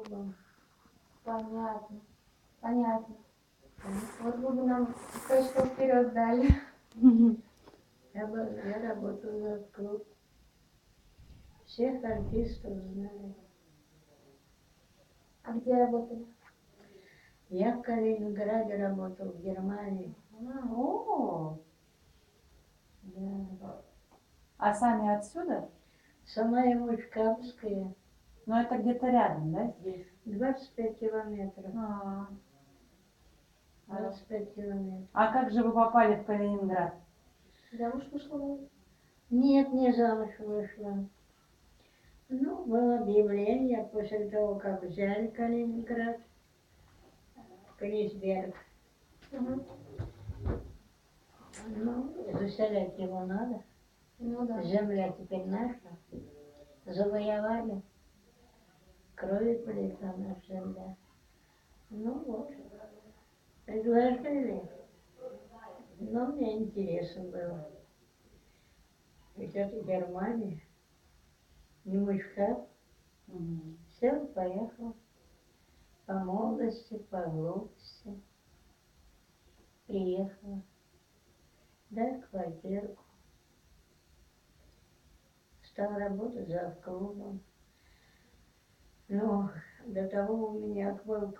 клубом. Понятно. Понятно. Вот вы бы нам точку вперед дали. Я работаю за клуб. Всех артистов знаю. А где работали? Я в Калининграде работал, в Германии. О, Да. а сами отсюда? Сама я Мучкавская. Ну, это где-то рядом, да, здесь? 25 километров. А, 25 километров. а как же вы попали в Калининград? Замуж вышла? Нет, не замуж вышла. Ну, было объявление после того, как взяли Калининград, Книжберг. Угу. Ну, заселять его надо. Ну да. Земля теперь наша. Завоевали. Кровью полетела наша земля. Ну вот, предложили. Но мне интересно было. Ведь это Германия, не Мучкав. Мгм. Сел, поехал. По молодости, по глупости. Приехала. Дай квартирку. Стал работать завклубом. Но до того у меня был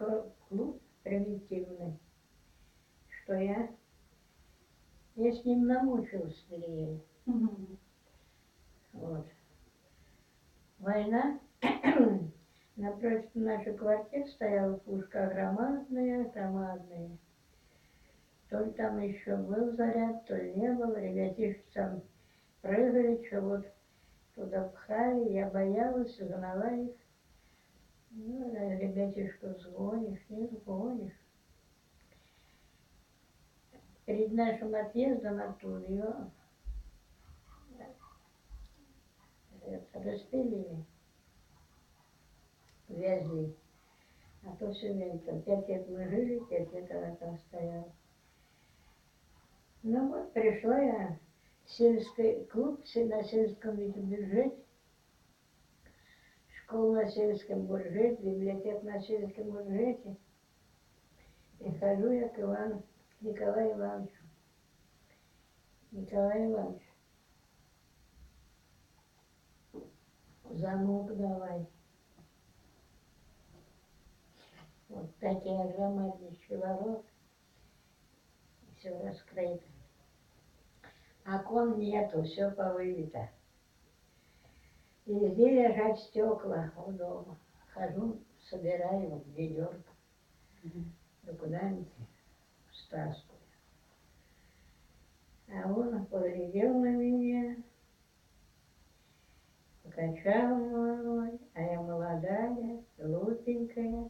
клуб примитивный, что я с ним намучилась зря. Мгм. Вот. Война. Напротив нашей квартиры стояла пушка громадная, громадная. То ли там еще был заряд, то ли не было. Ребятишки там прыгали, что вот туда пхали. Я боялась, гнала их. Ну, ребятишку сгонишь, не сгонишь. Перед нашим отъездом оттуда ее распилили, везли. А то все время там 5 лет мы жили, 5 лет она там стояла. Ну вот, пришла я в сельский клуб на сельском бюджете, школа на сельском бюджете, библиотека на сельском бюджете. И хожу я к Николаю Ивановичу. Николай Иванович, замок давай. Вот такие громаднейшие ворота, все раскрыто. Окон нету, все повыбито. И везде лежат стекла у дома. Хожу, собираю вот ведерко. Да куда-нибудь стаскиваю. А он поглядел на меня, покачал головой, а я молодая, глупенькая.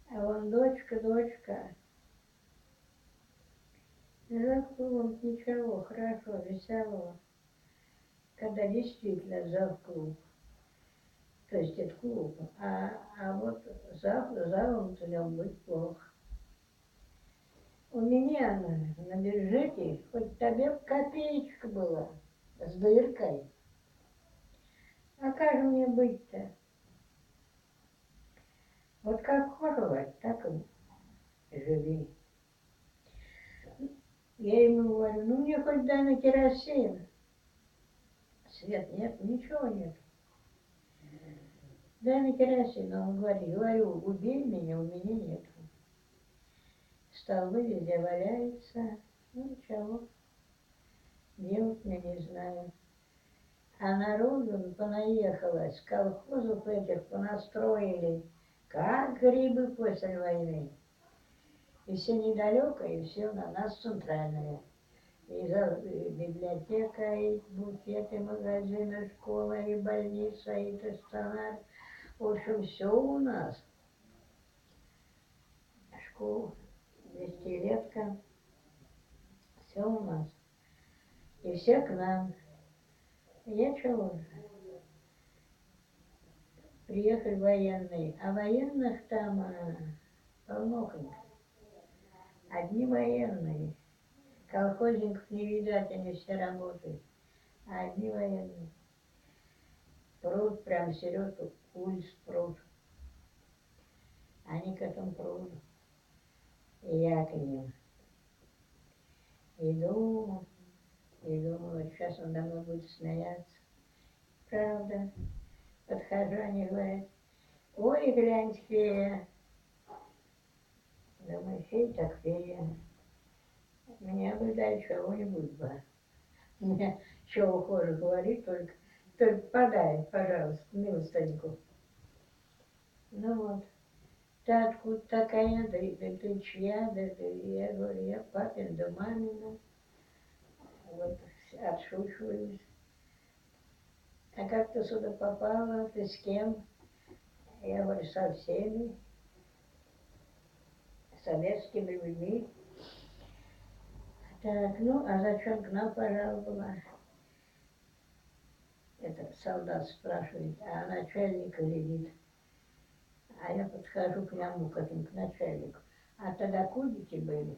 А он, дочка, дочка, за клубом ничего, хорошо, веселого. Когда действительно зав клуб, то есть это клуб, а вот залом в нем быть плохо. У меня на бюджете хоть тебе копеечка была с дыркой. А как же мне быть-то? Вот как хочешь, так и живи. Я ему говорю, ну мне хоть дай на керосин. Свет нет, ничего нет. Дай на керосин. А он говорю, убей меня, у меня нет. Столбы везде валяются. Ну ничего, делать я не знаю. А народу понаехалось, колхозов этих понастроили, как грибы после войны. И все недалеко, и все на нас центральное. И библиотека, и буфеты, магазины, школа, и больница, и стационар. В общем, все у нас. Школа, 200-летка, все у нас. И все к нам. Я чего же? Приехали военные, а военных там полнохонько. Одни военные. Колхозников не видать, они все работают. А одни военные. Пруд прям серед улиц пруд. к этому пруду. И я к ним. Иду, и думаю, вот сейчас он домой будет смеяться. Правда. Подхожу, они говорят, ой, глянь, фея. Думаю, фея так фея. Меня бы дальше чего-нибудь бы. Мне чего хуже говорить, только подай, пожалуйста, милостыньку. Ну вот, ты откуда такая, да ты чья, да я говорю, я папин, да мамина. Вот отшучиваюсь. А как ты сюда попала, ты с кем? Я говорю, со всеми советскими людьми. Так, ну, а зачем к нам пожаловала? Это солдат спрашивает, а начальник глядит. А я подхожу к нему, к этому, к начальнику. А тогда кубики были,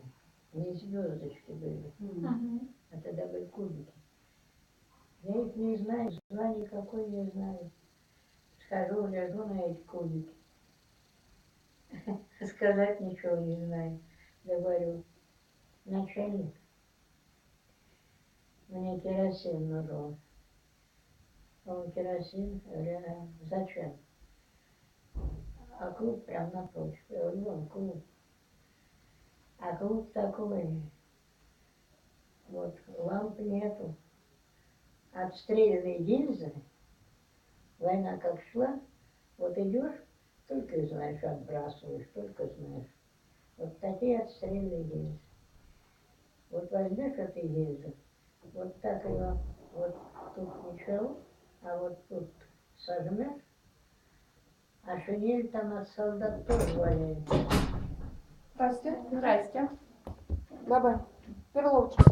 не звездочки были, Мгм. а тогда были кубики. Я их не знаю, звания какой не знаю. Схожу, гляжу на эти кубики. Сказать ничего не знаю. Говорю, начальник, мне керосин нужен. Он керосин, говорю, «А зачем? А клуб прям напротив. Я говорю, вон клуб. А клуб такой, вот ламп нету. Отстрелянные гильзы, война как шла, вот идешь, только и знаешь, отбрасываешь, только знаешь. Вот такие отстрельные гильзы. Вот возьмешь эти гильзы, вот так ее, вот тут ничего, а вот тут сожмешь, а шинель там от солдат тоже валяется. Здрасте. Здрасте. Баба, перловочку.